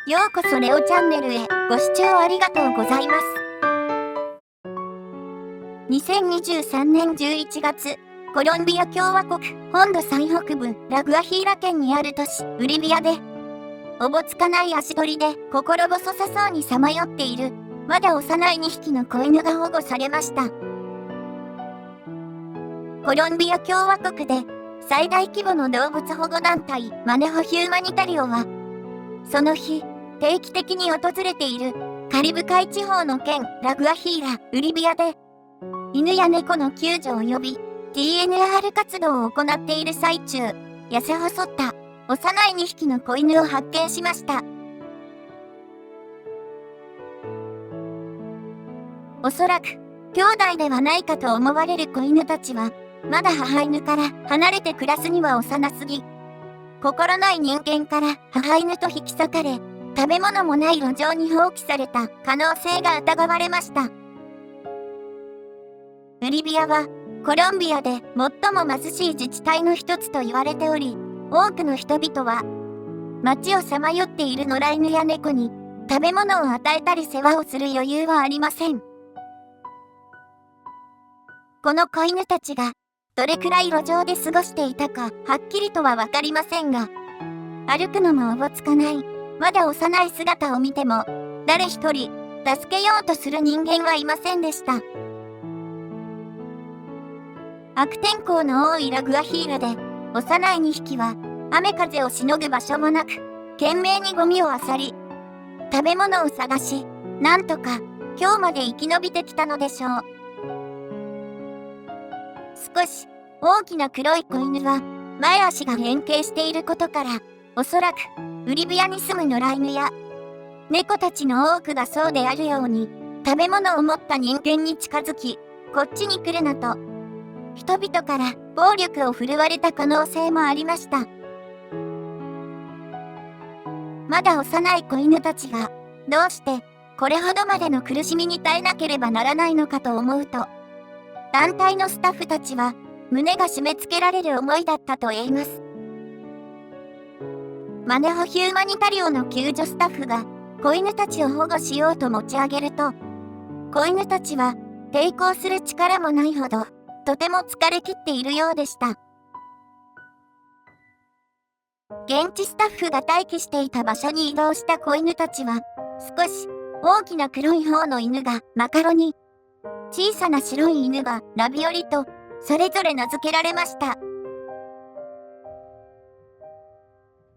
ようこそレオチャンネルへご視聴ありがとうございます。2023年11月、コロンビア共和国本土最北部ラグアヒーラ県にある都市ウリビアで、おぼつかない足取りで心細さそうにさまよっているまだ幼い2匹の子犬が保護されました。コロンビア共和国で最大規模の動物保護団体マネホ・ヒューマニタリオは、その日定期的に訪れているカリブ海地方の県ラグアヒーラ・ウリビアで、犬や猫の救助及び DNR 活動を行っている最中、痩せ細った幼い2匹の子犬を発見しました。おそらく兄弟ではないかと思われる子犬たちは、まだ母犬から離れて暮らすには幼すぎ、心ない人間から母犬と引き裂かれ、食べ物もない路上に放棄された可能性が疑われました。ウリビアはコロンビアで最も貧しい自治体の一つと言われており、多くの人々は街をさまよっている野良犬や猫に食べ物を与えたり世話をする余裕はありません。この子犬たちがどれくらい路上で過ごしていたかはっきりとはわかりませんが、歩くのもおぼつかないまだ幼い姿を見ても、誰一人助けようとする人間はいませんでした。悪天候の多いラグアヒーラで、幼い2匹は雨風をしのぐ場所もなく、懸命にゴミを漁り、食べ物を探し、なんとか今日まで生き延びてきたのでしょう。少し大きな黒い子犬は前足が変形していることから、おそらくウリビアに住む野良犬や猫たちの多くがそうであるように、食べ物を持った人間に近づき、こっちに来るなと人々から暴力を振るわれた可能性もありました。まだ幼い子犬たちがどうしてこれほどまでの苦しみに耐えなければならないのかと思うと、団体のスタッフたちは胸が締め付けられる思いだったと言います。マネホ・ヒューマニタリオの救助スタッフが子犬たちを保護しようと持ち上げると、子犬たちは抵抗する力もないほどとても疲れ切っているようでした。現地スタッフが待機していた場所に移動した子犬たちは、少し大きな黒い方の犬がマカロニ、小さな白い犬がラビオリとそれぞれ名付けられました。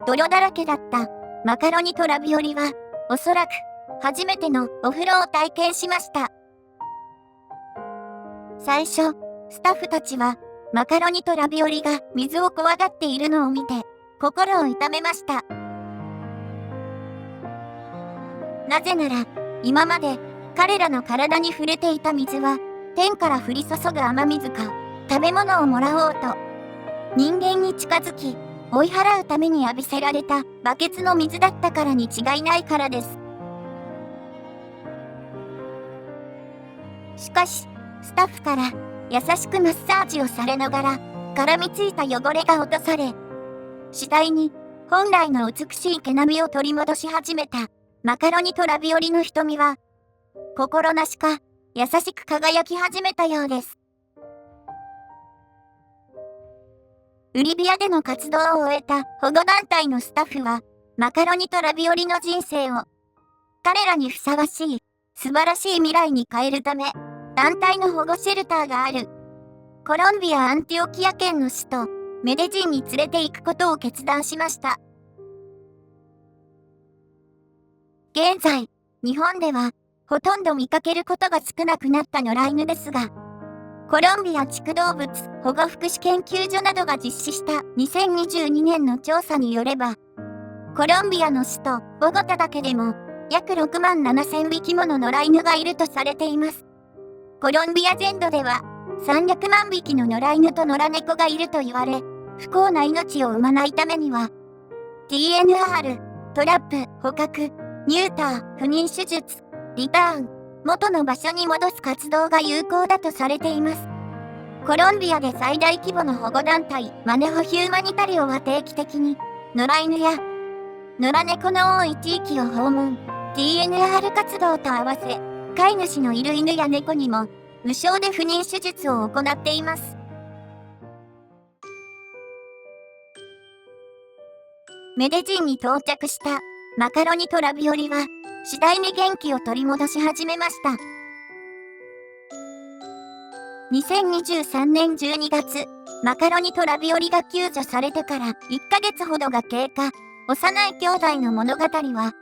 泥だらけだったマカロニとラビオリは、おそらく初めてのお風呂を体験しました。最初スタッフたちはマカロニとラビオリが水を怖がっているのを見て心を痛めました。なぜなら今まで彼らの体に触れていた水は天から降り注ぐ雨水か食べ物をもらおうと人間に近づき追い払うために浴びせられたバケツの水だったからに違いないからです。しかしスタッフから優しくマッサージをされながら絡みついた汚れが落とされ、次第に本来の美しい毛並みを取り戻し始めたマカロニとラビオリの瞳は心なしか優しく輝き始めたようです。ウリビアでの活動を終えた保護団体のスタッフはマカロニとラビオリの人生を彼らにふさわしい素晴らしい未来に変えるため、団体の保護シェルターがあるコロンビア・アンティオキア県の首都メデジンに連れて行くことを決断しました。現在日本ではほとんど見かけることが少なくなった野良犬ですが、コロンビア地区動物保護福祉研究所などが実施した2022年の調査によれば、コロンビアの首都ボゴタだけでも約6万7000匹もの野良犬がいるとされています。コロンビア全土では300万匹の野良犬と野良猫がいると言われ、不幸な命を生まないためには DNR、トラップ、捕獲、ニューター、不妊手術、リターン、元の場所に戻す活動が有効だとされています。コロンビアで最大規模の保護団体マネホ・ヒューマニタリオは定期的に野良犬や野良猫の多い地域を訪問、TNR 活動と合わせ、飼い主のいる犬や猫にも、無償で不妊手術を行っています。メデジンに到着したマカロニとラビオリは、次第に元気を取り戻し始めました。2023年12月、マカロニとラビオリが救助されてから1ヶ月ほどが経過。幼い兄弟の物語は、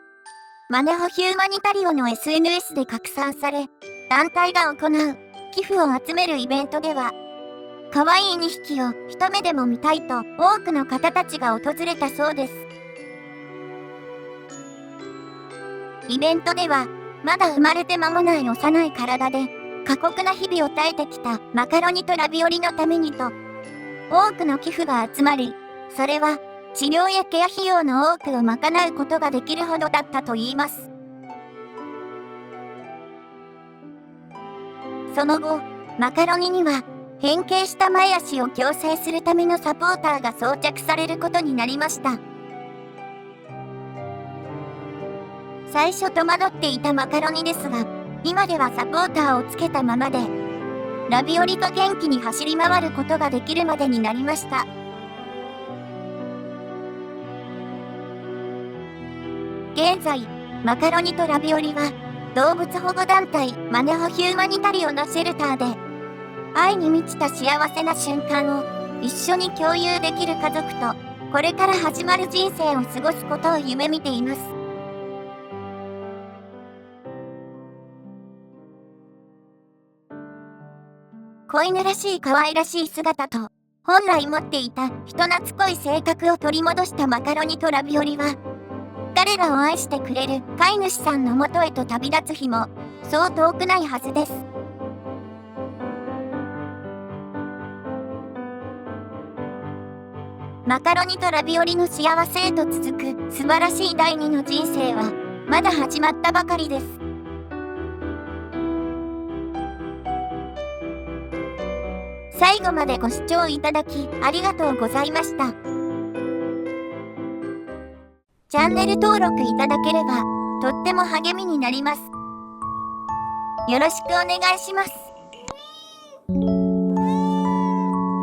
マネホヒューマニタリオの SNS で拡散され、団体が行う寄付を集めるイベントでは、可愛い2匹を一目でも見たいと多くの方たちが訪れたそうです。イベントでは、まだ生まれて間もない幼い体で、過酷な日々を耐えてきたマカロニとラビオリのためにと、多くの寄付が集まり、それは治療やケア費用の多くを賄うことができるほどだったといいます。その後、マカロニには変形した前足を矯正するためのサポーターが装着されることになりました。最初戸惑っていたマカロニですが、今ではサポーターをつけたままで、ラビオリと元気に走り回ることができるまでになりました。現在、マカロニとラビオリは、動物保護団体マネホヒューマニタリオのシェルターで、愛に満ちた幸せな瞬間を一緒に共有できる家族と、これから始まる人生を過ごすことを夢見ています。子犬らしい可愛らしい姿と、本来持っていた人懐っこい性格を取り戻したマカロニとラビオリは、彼らを愛してくれる飼い主さんのもとへと旅立つ日も、そう遠くないはずです。マカロニとラビオリの幸せへと続く素晴らしい第二の人生は、まだ始まったばかりです。最後までご視聴いただきありがとうございました。チャンネル登録いただければとっても励みになります。よろしくお願いします。